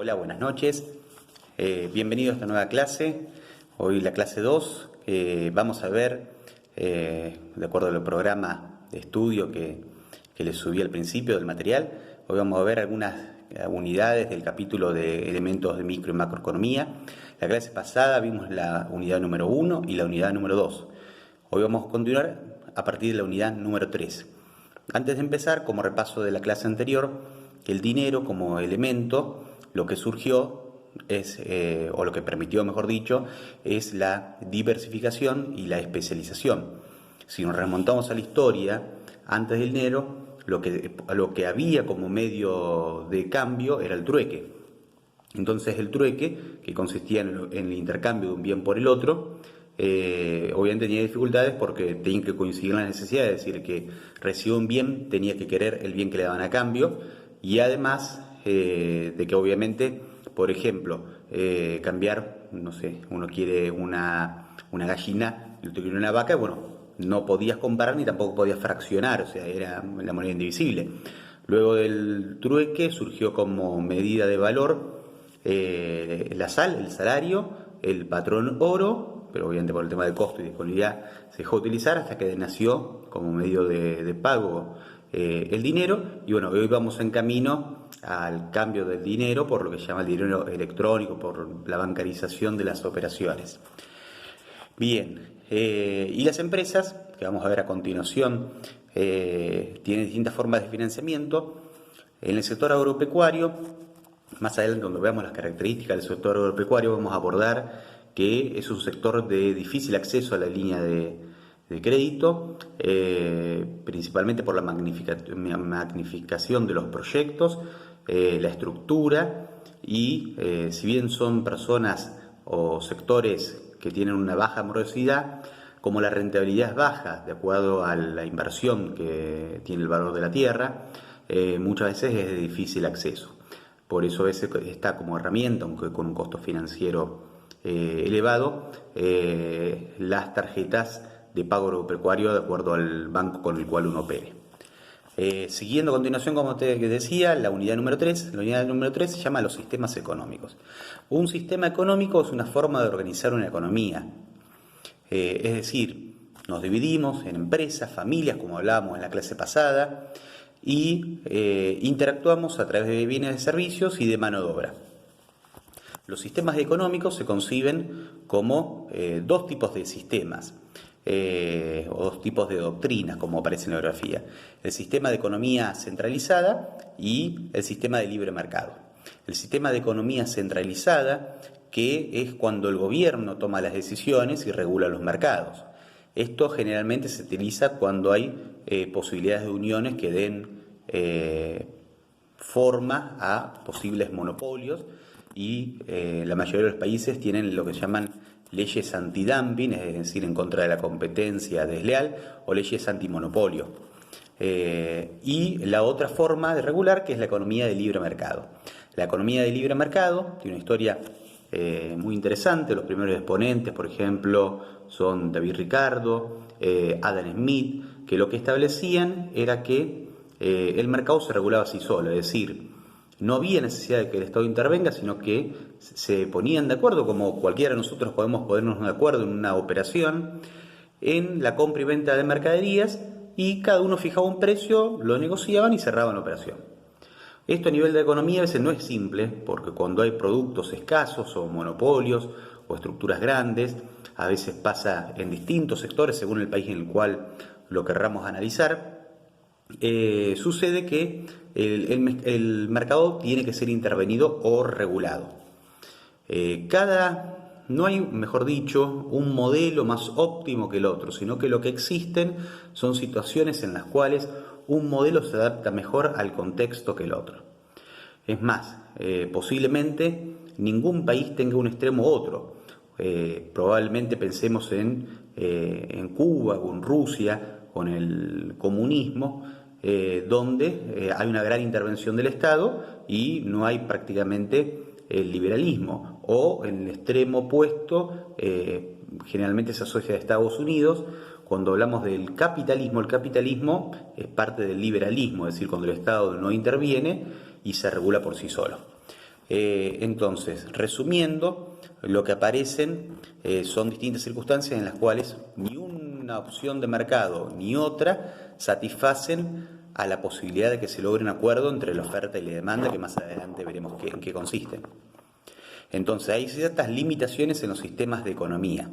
Hola, buenas noches. Bienvenidos a esta nueva clase. Hoy la clase 2. Vamos a ver, de acuerdo al programa de estudio que les subí al principio del material, hoy vamos a ver algunas unidades del capítulo de elementos de micro y macroeconomía. La clase pasada vimos la unidad número 1 y la unidad número 2. Hoy vamos a continuar a partir de la unidad número 3. Antes de empezar, como repaso de la clase anterior, el dinero como elemento, lo que surgió es, o lo que permitió, mejor dicho, es la diversificación y la especialización. Si nos remontamos a la historia, antes del dinero, lo que había como medio de cambio era el trueque. Entonces el trueque, que consistía en el intercambio de un bien por el otro, obviamente tenía dificultades porque tenían que coincidir las necesidades, es decir, que recibió un bien tenía que querer el bien que le daban a cambio, y además de que obviamente, por ejemplo, cambiar, no sé, uno quiere una gallina y otro quiere una vaca, bueno, no podías comparar ni tampoco podías fraccionar, o sea, era la moneda indivisible. Luego del trueque surgió como medida de valor el salario, el patrón oro, pero obviamente por el tema de costo y disponibilidad se dejó de utilizar hasta que nació como medio de pago el dinero. Y bueno, hoy vamos en camino al cambio del dinero por lo que se llama el dinero electrónico, por la bancarización de las operaciones. Bien, y las empresas, que vamos a ver a continuación, tienen distintas formas de financiamiento. En el sector agropecuario, más adelante cuando veamos las características del sector agropecuario, vamos a abordar que es un sector de difícil acceso a la línea de crédito, principalmente por la magnificación de los proyectos, la estructura y si bien son personas o sectores que tienen una baja morosidad, como la rentabilidad es baja de acuerdo a la inversión que tiene el valor de la tierra, muchas veces es de difícil acceso. Por eso a veces está como herramienta, aunque con un costo financiero elevado, las tarjetas de pago agropecuario de acuerdo al banco con el cual uno opere. Siguiendo a continuación, como te decía, la unidad número 3. La unidad número 3 se llama los sistemas económicos. Un sistema económico es una forma de organizar una economía. Es decir, nos dividimos en empresas, familias, como hablábamos en la clase pasada, y interactuamos a través de bienes y servicios y de mano de obra. Los sistemas económicos se conciben como dos tipos de sistemas, o dos tipos de doctrinas, como aparece en la bibliografía: el sistema de economía centralizada y el sistema de libre mercado. El sistema de economía centralizada, que es cuando el gobierno toma las decisiones y regula los mercados. Esto generalmente se utiliza cuando hay posibilidades de uniones que den forma a posibles monopolios, y la mayoría de los países tienen lo que se llaman leyes antidumping, es decir, en contra de la competencia desleal, o leyes antimonopolio. Y la otra forma de regular, que es la economía de libre mercado. La economía de libre mercado tiene una historia muy interesante. Los primeros exponentes, por ejemplo, son David Ricardo, Adam Smith, que lo que establecían era que el mercado se regulaba así solo, es decir, no había necesidad de que el Estado intervenga, sino que se ponían de acuerdo, como cualquiera de nosotros podemos ponernos de acuerdo en una operación, en la compra y venta de mercaderías, y cada uno fijaba un precio, lo negociaban y cerraban la operación. Esto a nivel de economía a veces no es simple, porque cuando hay productos escasos o monopolios o estructuras grandes, a veces pasa en distintos sectores según el país en el cual lo querramos analizar. Sucede que el mercado tiene que ser intervenido o regulado. No hay, mejor dicho, un modelo más óptimo que el otro, sino que lo que existen son situaciones en las cuales un modelo se adapta mejor al contexto que el otro. Es más, posiblemente ningún país tenga un extremo u otro. Probablemente pensemos en Cuba o en Rusia con el comunismo, donde hay una gran intervención del Estado y no hay prácticamente el liberalismo, o en el extremo opuesto generalmente se asocia a Estados Unidos. Cuando hablamos del capitalismo, el capitalismo es parte del liberalismo, es decir, cuando el Estado no interviene y se regula por sí solo. Entonces, resumiendo, lo que aparecen son distintas circunstancias en las cuales ni una opción de mercado ni otra satisfacen a la posibilidad de que se logre un acuerdo entre la oferta y la demanda, que más adelante veremos en qué consisten. Entonces, hay ciertas limitaciones en los sistemas de economía.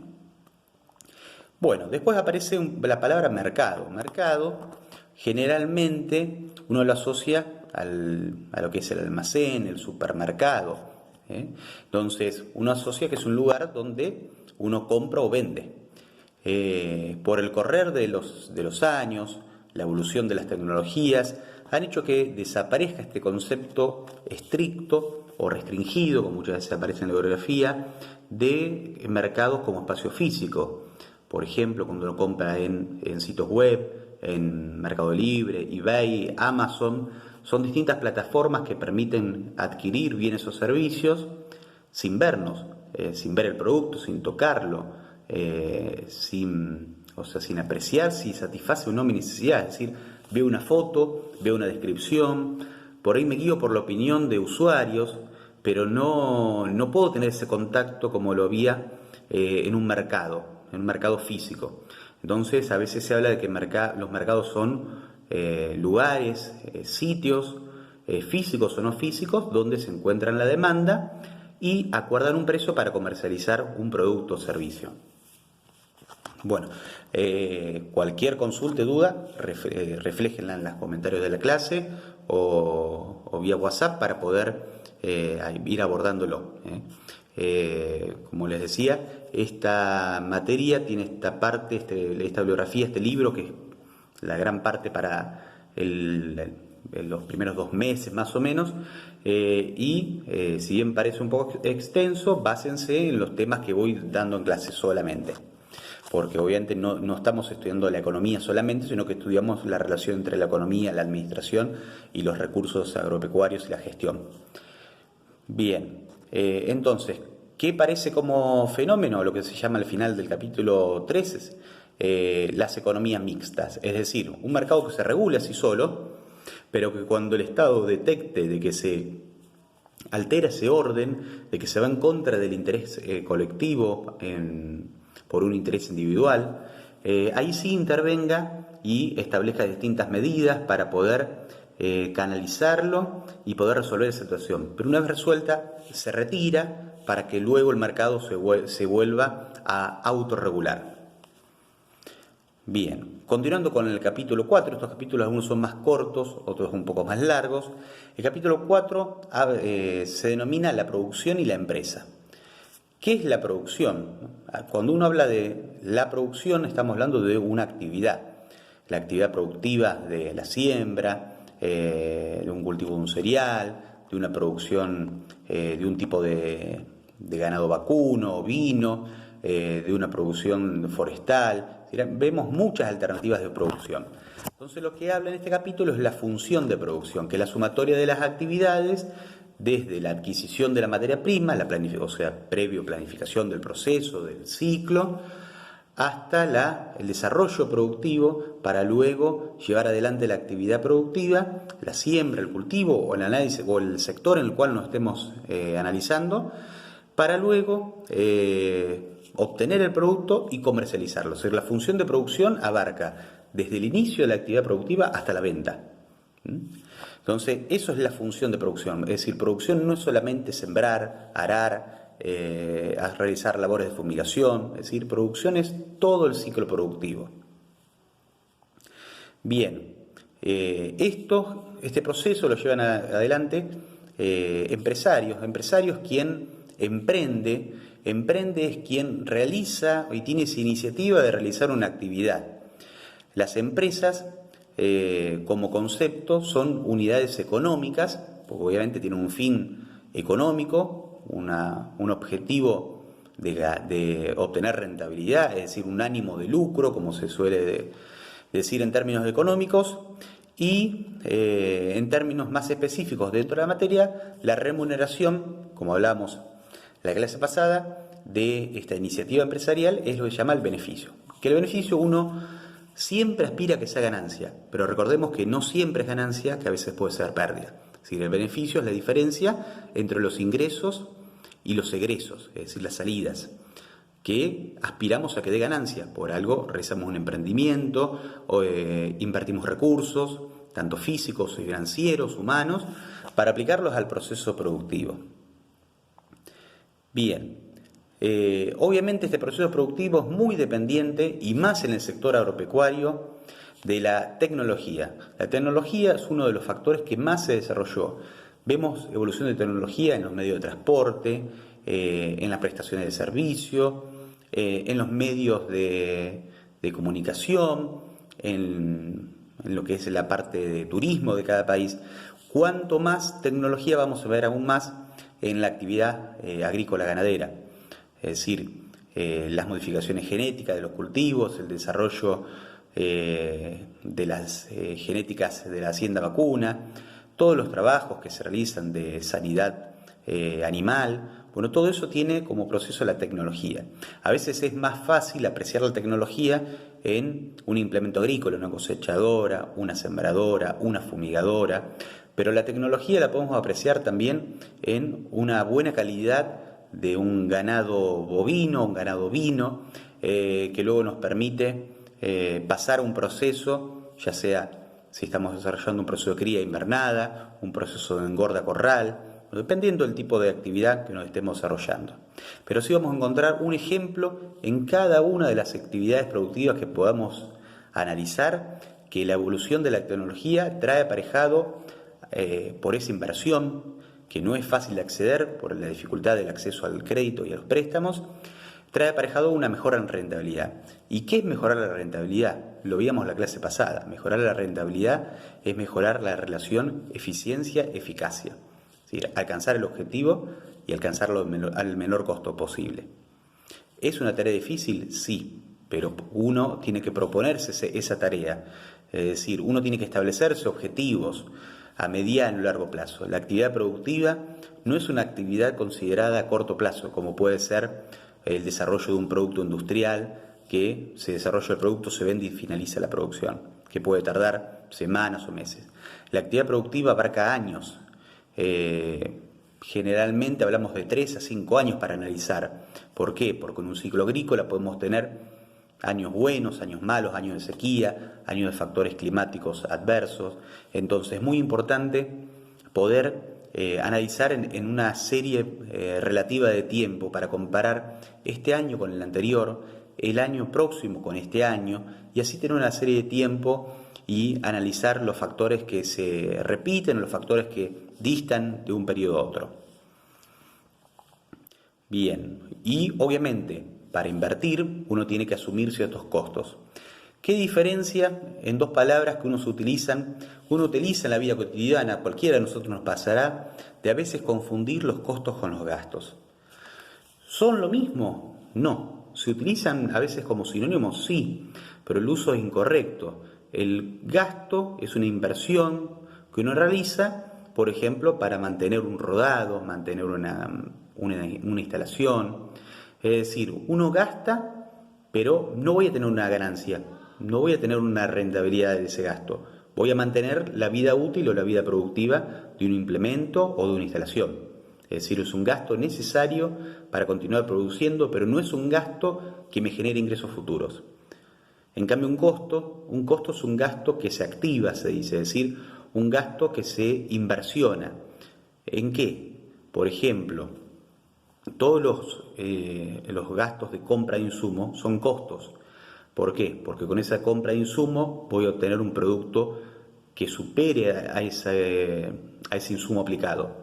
Bueno, después aparece la palabra mercado. Mercado, generalmente, uno lo asocia a lo que es el almacén, el supermercado. Entonces, uno asocia que es un lugar donde uno compra o vende. Por el correr de los años, la evolución de las tecnologías, han hecho que desaparezca este concepto estricto o restringido, como muchas veces aparece en la bibliografía, de mercados como espacio físico. Por ejemplo, cuando uno compra en sitios web, en Mercado Libre, eBay, Amazon, son distintas plataformas que permiten adquirir bienes o servicios sin vernos, sin ver el producto, sin tocarlo, sin apreciar si satisface o no mi necesidad. Es decir, veo una foto, veo una descripción, por ahí me guío por la opinión de usuarios, pero no puedo tener ese contacto como lo había en un mercado físico. Entonces, a veces se habla de que los mercados son lugares, sitios físicos o no físicos, donde se encuentran la demanda y acuerdan un precio para comercializar un producto o servicio. Bueno, cualquier consulta, duda, refléjenla en los comentarios de la clase o vía WhatsApp para poder ir abordándolo. Como les decía, esta materia tiene esta parte, esta bibliografía, este libro, que es la gran parte para los primeros 2 meses más o menos, y si bien parece un poco extenso, básense en los temas que voy dando en clase solamente, porque obviamente no estamos estudiando la economía solamente, sino que estudiamos la relación entre la economía, la administración y los recursos agropecuarios y la gestión. Bien, entonces, ¿qué parece como fenómeno? Lo que se llama al final del capítulo 13, las economías mixtas, es decir, un mercado que se regula así solo, pero que cuando el Estado detecte de que se altera ese orden, de que se va en contra del interés colectivo por un interés individual, ahí sí intervenga y establezca distintas medidas para poder canalizarlo y poder resolver esa situación. Pero una vez resuelta, se retira para que luego el mercado se vuelva a autorregular. Bien, continuando con el capítulo 4, estos capítulos algunos son más cortos, otros un poco más largos. El capítulo 4 se denomina la producción y la empresa. ¿Qué es la producción? Cuando uno habla de la producción, estamos hablando de una actividad. La actividad productiva de la siembra, de un cultivo de un cereal, de una producción de un tipo de ganado vacuno, ovino, de una producción forestal. Vemos muchas alternativas de producción. Entonces, lo que habla en este capítulo es la función de producción, que es la sumatoria de las actividades desde la adquisición de la materia prima, previo planificación del proceso, del ciclo, hasta el desarrollo productivo para luego llevar adelante la actividad productiva, la siembra, el cultivo o el análisis o el sector en el cual nos estemos analizando, para luego obtener el producto y comercializarlo. O sea, la función de producción abarca desde el inicio de la actividad productiva hasta la venta. Entonces, eso es la función de producción. Es decir, producción no es solamente sembrar, arar, realizar labores de fumigación. Es decir, producción es todo el ciclo productivo. Bien, este proceso lo llevan adelante empresarios quien emprende es quien realiza y tiene esa iniciativa de realizar una actividad. Las empresas, como concepto, son unidades económicas, porque obviamente tienen un fin económico, un objetivo de obtener rentabilidad, es decir, un ánimo de lucro, como se suele decir en términos económicos, y en términos más específicos dentro de la materia, la remuneración, como hablamos la clase pasada, de esta iniciativa empresarial es lo que se llama el beneficio. Que el beneficio uno siempre aspira a que sea ganancia, pero recordemos que no siempre es ganancia, que a veces puede ser pérdida. Es decir, el beneficio es la diferencia entre los ingresos y los egresos, es decir, las salidas, que aspiramos a que dé ganancia. Por algo realizamos un emprendimiento, o, invertimos recursos, tanto físicos, financieros, humanos, para aplicarlos al proceso productivo. Bien, obviamente este proceso productivo es muy dependiente, y más en el sector agropecuario, de la tecnología. La tecnología es uno de los factores que más se desarrolló. Vemos evolución de tecnología en los medios de transporte, en las prestaciones de servicio, en los medios de comunicación, en lo que es la parte de turismo de cada país. Cuanto más tecnología vamos a ver aún más en la actividad agrícola ganadera, es decir, las modificaciones genéticas de los cultivos, el desarrollo de las genéticas de la hacienda vacuna, todos los trabajos que se realizan de sanidad animal. Bueno, todo eso tiene como proceso la tecnología. A veces es más fácil apreciar la tecnología en un implemento agrícola, una cosechadora, una sembradora, una fumigadora, pero la tecnología la podemos apreciar también en una buena calidad de un ganado bovino, un ganado ovino, que luego nos permite pasar un proceso, ya sea si estamos desarrollando un proceso de cría invernada, un proceso de engorda corral, dependiendo del tipo de actividad que nos estemos desarrollando. Pero sí vamos a encontrar un ejemplo en cada una de las actividades productivas que podamos analizar, que la evolución de la tecnología trae aparejado por esa inversión, que no es fácil de acceder por la dificultad del acceso al crédito y a los préstamos, trae aparejado una mejora en rentabilidad. ¿Y qué es mejorar la rentabilidad? Lo veíamos en la clase pasada. Mejorar la rentabilidad es mejorar la relación eficiencia-eficacia. Es decir, alcanzar el objetivo y alcanzarlo al menor costo posible. ¿Es una tarea difícil? Sí, pero uno tiene que proponerse esa tarea. Es decir, uno tiene que establecerse objetivos a mediano y largo plazo. La actividad productiva no es una actividad considerada a corto plazo, como puede ser el desarrollo de un producto industrial, que se desarrolla el producto, se vende y finaliza la producción, que puede tardar semanas o meses. La actividad productiva abarca años. Generalmente hablamos de 3 a 5 años para analizar. ¿Por qué? Porque en un ciclo agrícola podemos tener años buenos, años malos, años de sequía, años de factores climáticos adversos. Entonces es muy importante poder analizar en una serie relativa de tiempo para comparar este año con el anterior, el año próximo con este año, y así tener una serie de tiempo y analizar los factores que se repiten, los factores que distan de un periodo a otro. Bien, y obviamente para invertir uno tiene que asumir ciertos costos. ¿Qué diferencia en dos palabras que uno utiliza en la vida cotidiana? Cualquiera de nosotros nos pasará de a veces confundir los costos con los gastos. ¿Son lo mismo? No. ¿Se utilizan a veces como sinónimos? Sí, pero el uso es incorrecto. El gasto es una inversión que uno realiza, por ejemplo, para mantener un rodado, mantener una instalación. Es decir, uno gasta, pero no voy a tener una ganancia, no voy a tener una rentabilidad de ese gasto. Voy a mantener la vida útil o la vida productiva de un implemento o de una instalación. Es decir, es un gasto necesario para continuar produciendo, pero no es un gasto que me genere ingresos futuros. En cambio, un costo es un gasto que se activa, se dice, es decir, un gasto que se inversiona. ¿En qué? Por ejemplo, todos los gastos de compra de insumos son costos. ¿Por qué? Porque con esa compra de insumos voy a obtener un producto que supere a ese insumo aplicado.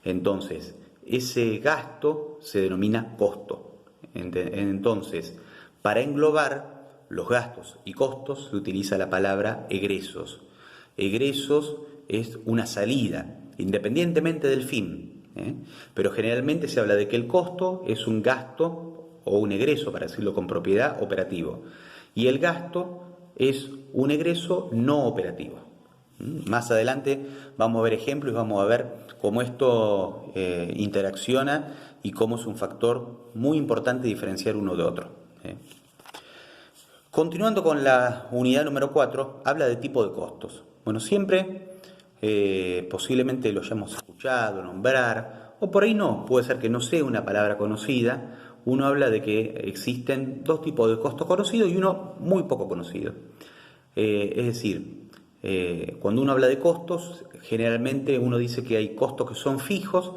Entonces, ese gasto se denomina costo. Entonces, para englobar los gastos y costos se utiliza la palabra egresos. Egresos es una salida, independientemente del fin, pero generalmente se habla de que el costo es un gasto o un egreso, para decirlo con propiedad, operativo, y el gasto es un egreso no operativo. Más adelante vamos a ver ejemplos y vamos a ver cómo esto interacciona y cómo es un factor muy importante diferenciar uno de otro. Continuando con la unidad número 4, habla de tipo de costos. Bueno, siempre posiblemente lo hayamos escuchado, nombrar, o por ahí no, puede ser que no sea una palabra conocida. Uno habla de que existen dos tipos de costos conocidos y uno muy poco conocido. Es decir, cuando uno habla de costos, generalmente uno dice que hay costos que son fijos,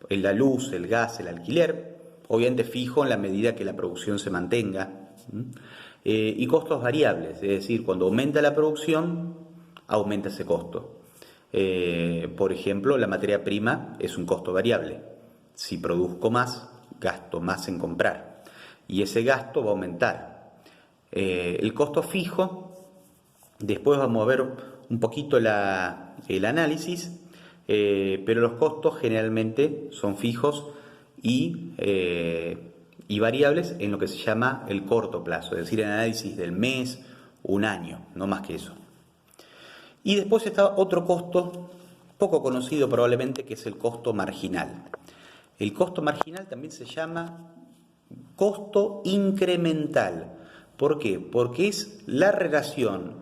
la luz, el gas, el alquiler, obviamente fijo en la medida que la producción se mantenga, y costos variables, es decir, cuando aumenta la producción, aumenta ese costo. Por ejemplo, la materia prima es un costo variable. Si produzco más, gasto más en comprar y ese gasto va a aumentar. El costo fijo, después vamos a ver un poquito el análisis, pero los costos generalmente son fijos y variables en lo que se llama el corto plazo, es decir, el análisis del mes, un año, no más que eso. Y después está otro costo poco conocido probablemente, que es el costo marginal. El costo marginal también se llama costo incremental. ¿Por qué? Porque es la relación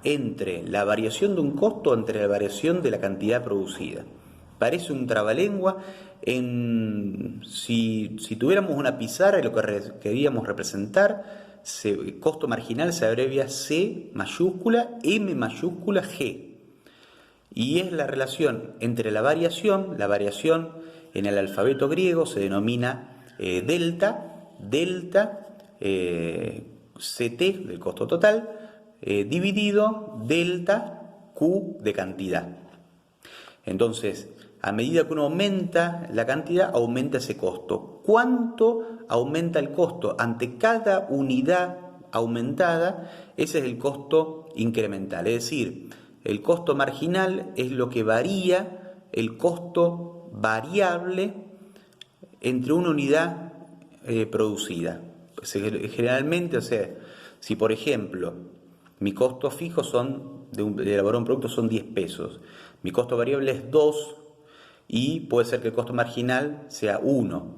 entre la variación de un costo entre la variación de la cantidad producida. Parece un trabalengua. Si tuviéramos una pizarra y lo que queríamos representar, costo marginal se abrevia C mayúscula, M mayúscula, G. Y es la relación entre la variación en el alfabeto griego se denomina delta, CT del costo total, dividido delta Q de cantidad. Entonces, a medida que uno aumenta la cantidad, aumenta ese costo. ¿Cuánto aumenta el costo? Ante cada unidad aumentada, ese es el costo incremental. Es decir, el costo marginal es lo que varía el costo variable entre una unidad producida. Generalmente, o sea, si por ejemplo mi costo fijo de elaborar un producto son 10 pesos, mi costo variable es 2 y puede ser que el costo marginal sea 1.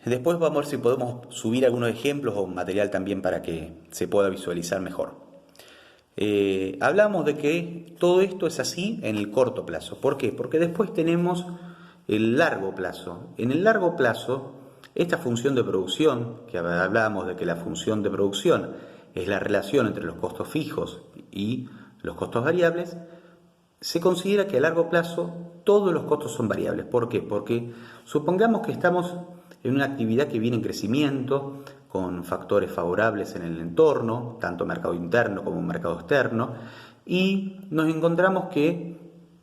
Después vamos a ver si podemos subir algunos ejemplos o material también para que se pueda visualizar mejor. Hablamos de que todo esto es así en el corto plazo. ¿Por qué? Porque después tenemos el largo plazo. En el largo plazo, esta función de producción, que hablábamos de que la función de producción es la relación entre los costos fijos y los costos variables, se considera que a largo plazo todos los costos son variables. ¿Por qué? Porque supongamos que estamos en una actividad que viene en crecimiento, con factores favorables en el entorno, tanto mercado interno como mercado externo, y nos encontramos que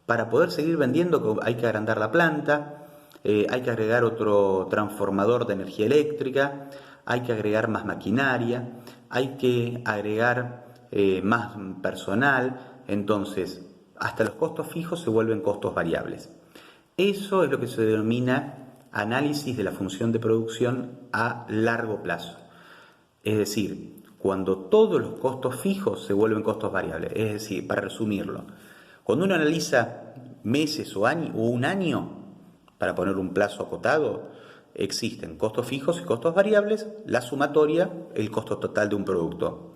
para poder seguir vendiendo hay que agrandar la planta, hay que agregar otro transformador de energía eléctrica, hay que agregar más maquinaria, hay que agregar más personal. Entonces, hasta los costos fijos se vuelven costos variables. Eso es lo que se denomina análisis de la función de producción a largo plazo. Es decir, cuando todos los costos fijos se vuelven costos variables. Es decir, para resumirlo, cuando uno analiza meses o un año, para poner un plazo acotado, existen costos fijos y costos variables, la sumatoria, el costo total de un producto.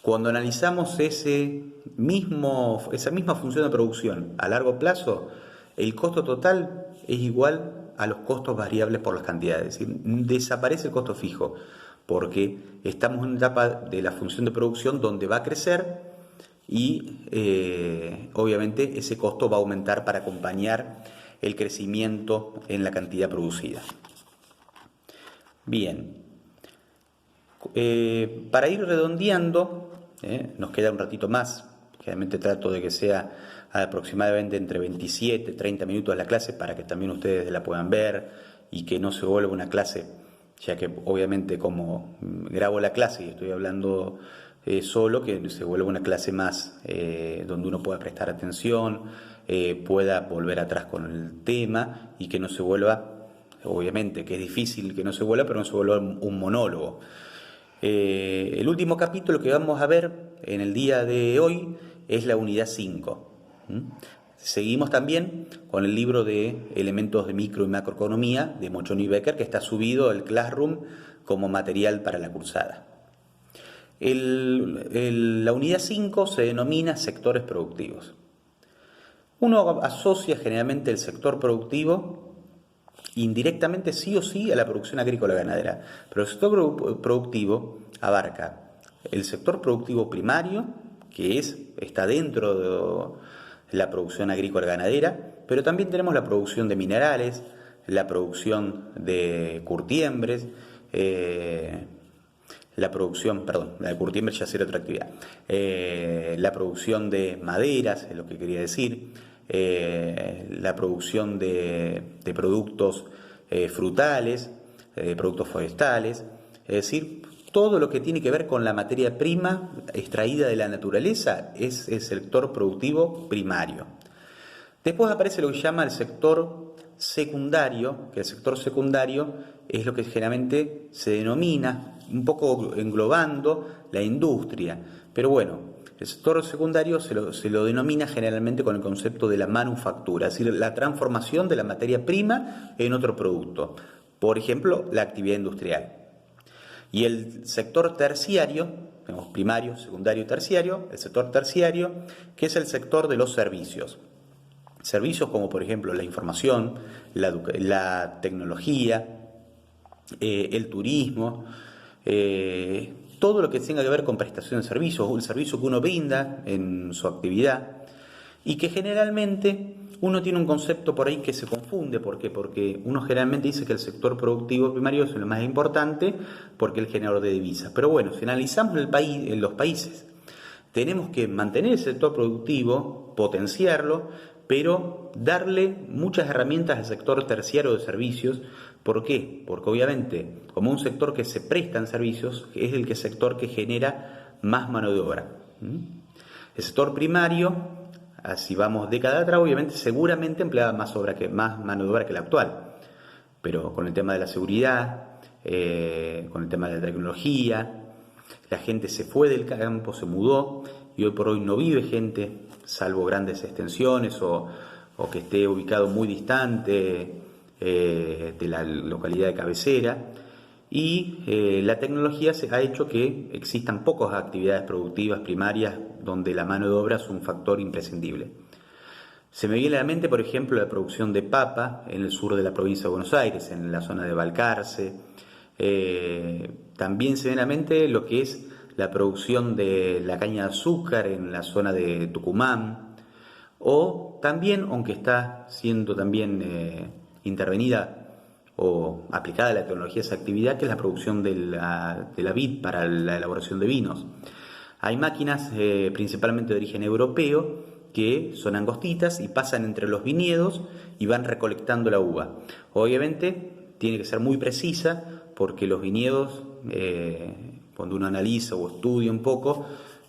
Cuando analizamos esa misma función de producción a largo plazo, el costo total es igual a los costos variables por las cantidades. Es decir, desaparece el costo fijo, porque estamos en una etapa de la función de producción donde va a crecer y obviamente ese costo va a aumentar para acompañar el crecimiento en la cantidad producida. Bien, para ir redondeando, nos queda un ratito más. Generalmente trato de que sea aproximadamente entre 27 y 30 minutos la clase para que también ustedes la puedan ver y que no se vuelva una clase, ya que obviamente como grabo la clase y estoy hablando solo, que se vuelva una clase más donde uno pueda prestar atención, pueda volver atrás con el tema y que no se vuelva, obviamente que es difícil que no se vuelva, pero no se vuelva un monólogo. El último capítulo que vamos a ver en el día de hoy es la unidad 5. Seguimos también con el libro de Elementos de Micro y Macroeconomía de Mochoni y Becker, que está subido al Classroom como material para la cursada. La unidad 5 se denomina sectores productivos. Uno asocia generalmente el sector productivo indirectamente sí o sí a la producción agrícola ganadera, pero el sector productivo abarca el sector productivo primario, que está dentro de la producción agrícola ganadera, pero también tenemos la producción de minerales, la producción de curtiembres, la de curtiembres ya será otra actividad, la producción de maderas, es lo que quería decir, la producción de productos frutales, productos forestales, es decir, todo lo que tiene que ver con la materia prima extraída de la naturaleza es el sector productivo primario. Después aparece lo que se llama el sector secundario, que el sector secundario es lo que generalmente se denomina, un poco englobando la industria, pero bueno, el sector secundario se lo denomina generalmente con el concepto de la manufactura, es decir, la transformación de la materia prima en otro producto, por ejemplo, la actividad industrial. Y el sector terciario, tenemos primario, secundario y terciario, el sector terciario, que es el sector de los servicios. Servicios como por ejemplo la información, la tecnología, el turismo, todo lo que tenga que ver con prestación de servicios, o el servicio que uno brinda en su actividad, y que generalmente uno tiene un concepto por ahí que se confunde. ¿Por qué? Porque uno generalmente dice que el sector productivo primario es lo más importante porque es el generador de divisas. Pero bueno, si analizamos los países, tenemos que mantener el sector productivo, potenciarlo, pero darle muchas herramientas al sector terciario de servicios. ¿Por qué? Porque obviamente, como un sector que se presta en servicios, es el sector que genera más mano de obra. El sector primario, así vamos década atrás, obviamente seguramente empleaba más mano de obra que el actual, pero con el tema de la seguridad, con el tema de la tecnología, la gente se fue del campo, se mudó, y hoy por hoy no vive gente, salvo grandes extensiones o que esté ubicado muy distante de la localidad de cabecera. Y la tecnología ha hecho que existan pocas actividades productivas primarias donde la mano de obra es un factor imprescindible. Se me viene a la mente, por ejemplo, la producción de papa en el sur de la provincia de Buenos Aires, en la zona de Balcarce. También se viene a la mente lo que es la producción de la caña de azúcar en la zona de Tucumán. O también, aunque está siendo también intervenida o aplicada la tecnología a esa actividad, que es la producción de la vid para la elaboración de vinos. Hay máquinas principalmente de origen europeo que son angostitas y pasan entre los viñedos y van recolectando la uva. Obviamente tiene que ser muy precisa porque los viñedos, cuando uno analiza o estudia un poco,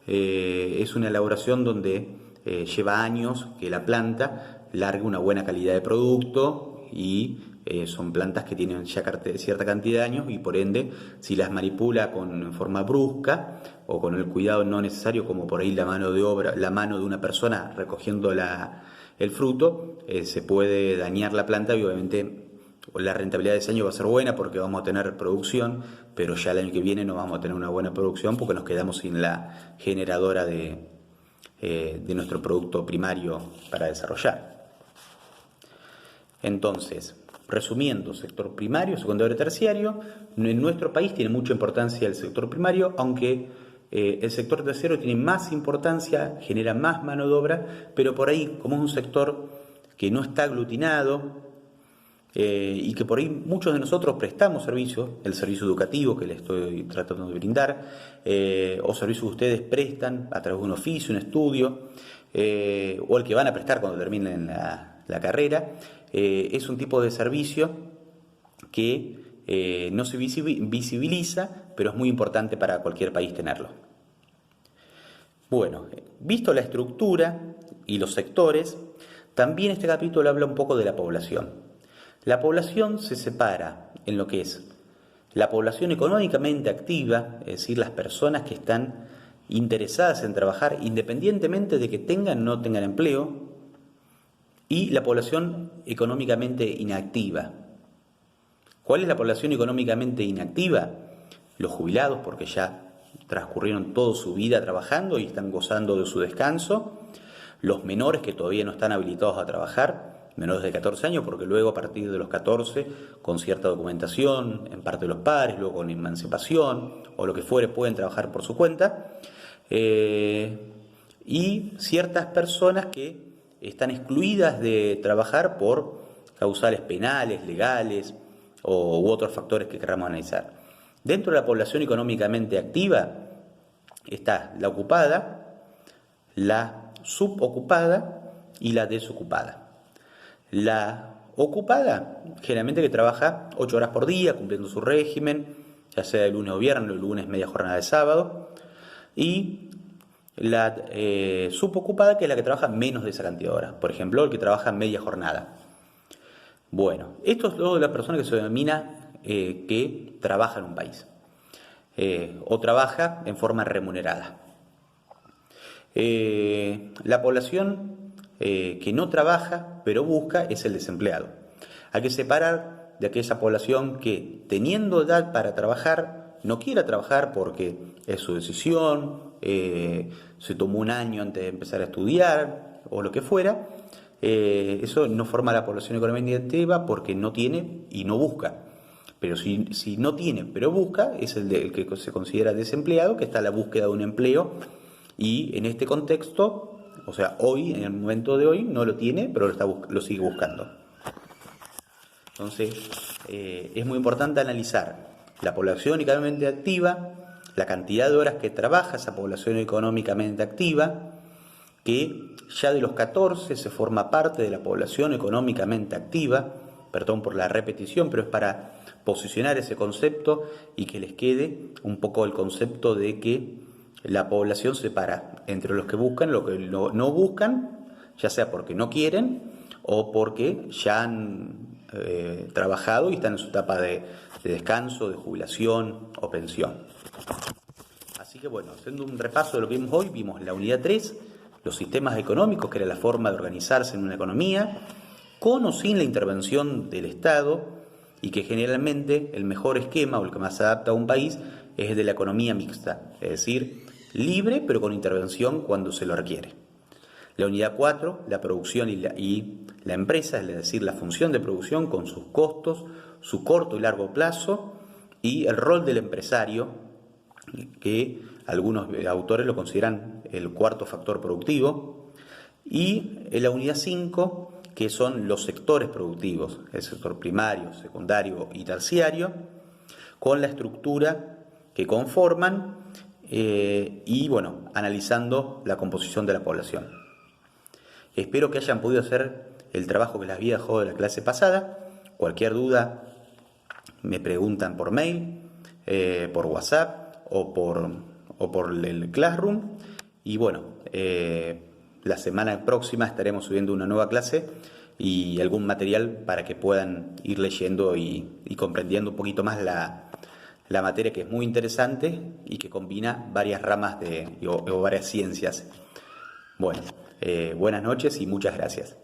es una elaboración donde lleva años que la planta largue una buena calidad de producto y son plantas que tienen ya cierta cantidad de años y por ende si las manipula en forma brusca o con el cuidado no necesario, como por ahí la mano de una persona recogiendo el fruto, se puede dañar la planta y obviamente la rentabilidad de ese año va a ser buena porque vamos a tener producción, pero ya el año que viene no vamos a tener una buena producción porque nos quedamos sin la generadora de nuestro producto primario para desarrollar. Entonces, resumiendo, sector primario, secundario y terciario. En nuestro país tiene mucha importancia el sector primario, aunque el sector terciario tiene más importancia, genera más mano de obra, pero por ahí, como es un sector que no está aglutinado y que por ahí muchos de nosotros prestamos servicios, el servicio educativo que les estoy tratando de brindar, o servicios que ustedes prestan a través de un oficio, un estudio, o el que van a prestar cuando terminen la carrera, es un tipo de servicio que no se visibiliza, pero es muy importante para cualquier país tenerlo. Bueno, visto la estructura y los sectores, también este capítulo habla un poco de la población. La población se separa en lo que es la población económicamente activa, es decir, las personas que están interesadas en trabajar independientemente de que tengan o no tengan empleo, y la población económicamente inactiva. ¿Cuál es la población económicamente inactiva? Los jubilados, porque ya transcurrieron toda su vida trabajando y están gozando de su descanso. Los menores que todavía no están habilitados a trabajar, menores de 14 años, porque luego a partir de los 14, con cierta documentación, en parte de los padres, luego con emancipación o lo que fuere, pueden trabajar por su cuenta. Y ciertas personas que están excluidas de trabajar por causales penales, legales u otros factores que queramos analizar. Dentro de la población económicamente activa está la ocupada, la subocupada y la desocupada. La ocupada, generalmente que trabaja 8 horas por día, cumpliendo su régimen, ya sea de lunes o viernes, o lunes media jornada de sábado, y la subocupada, que es la que trabaja menos de esa cantidad de horas, por ejemplo, el que trabaja media jornada. Bueno, esto es lo de la persona que se denomina que trabaja en un país o trabaja en forma remunerada. La población que no trabaja pero busca es el desempleado. Hay que separar de aquella población que, teniendo edad para trabajar, no quiera trabajar porque es su decisión, se tomó un año antes de empezar a estudiar o lo que fuera. Eso no forma la población económicamente activa porque no tiene y no busca. Pero si no tiene pero busca, es el que se considera desempleado, que está a la búsqueda de un empleo, y en este contexto, o sea, hoy, en el momento de hoy, no lo tiene, pero lo sigue buscando. Entonces, es muy importante analizar la población económicamente activa, la cantidad de horas que trabaja esa población económicamente activa, que ya de los 14 se forma parte de la población económicamente activa. Perdón por la repetición, pero es para posicionar ese concepto y que les quede un poco el concepto de que la población se separa entre los que buscan y los que no buscan, ya sea porque no quieren o porque ya han trabajado y están en su etapa de descanso, de jubilación o pensión. Así que bueno, haciendo un repaso de lo que vimos hoy, vimos la unidad 3, los sistemas económicos, que era la forma de organizarse en una economía, con o sin la intervención del Estado, y que generalmente el mejor esquema o el que más se adapta a un país es el de la economía mixta, es decir, libre pero con intervención cuando se lo requiere. La unidad 4, la producción y la empresa, es decir, la función de producción con sus costos, su corto y largo plazo, y el rol del empresario, que algunos autores lo consideran el cuarto factor productivo, y en la unidad 5, que son los sectores productivos, el sector primario, secundario y terciario, con la estructura que conforman y bueno, analizando la composición de la población. Espero que hayan podido hacer el trabajo que les había dejado de la clase pasada. Cualquier duda me preguntan por mail, por WhatsApp o por el Classroom. Y bueno, la semana próxima estaremos subiendo una nueva clase y algún material para que puedan ir leyendo y comprendiendo un poquito más la materia, que es muy interesante y que combina varias ramas o varias ciencias. Bueno, buenas noches y muchas gracias.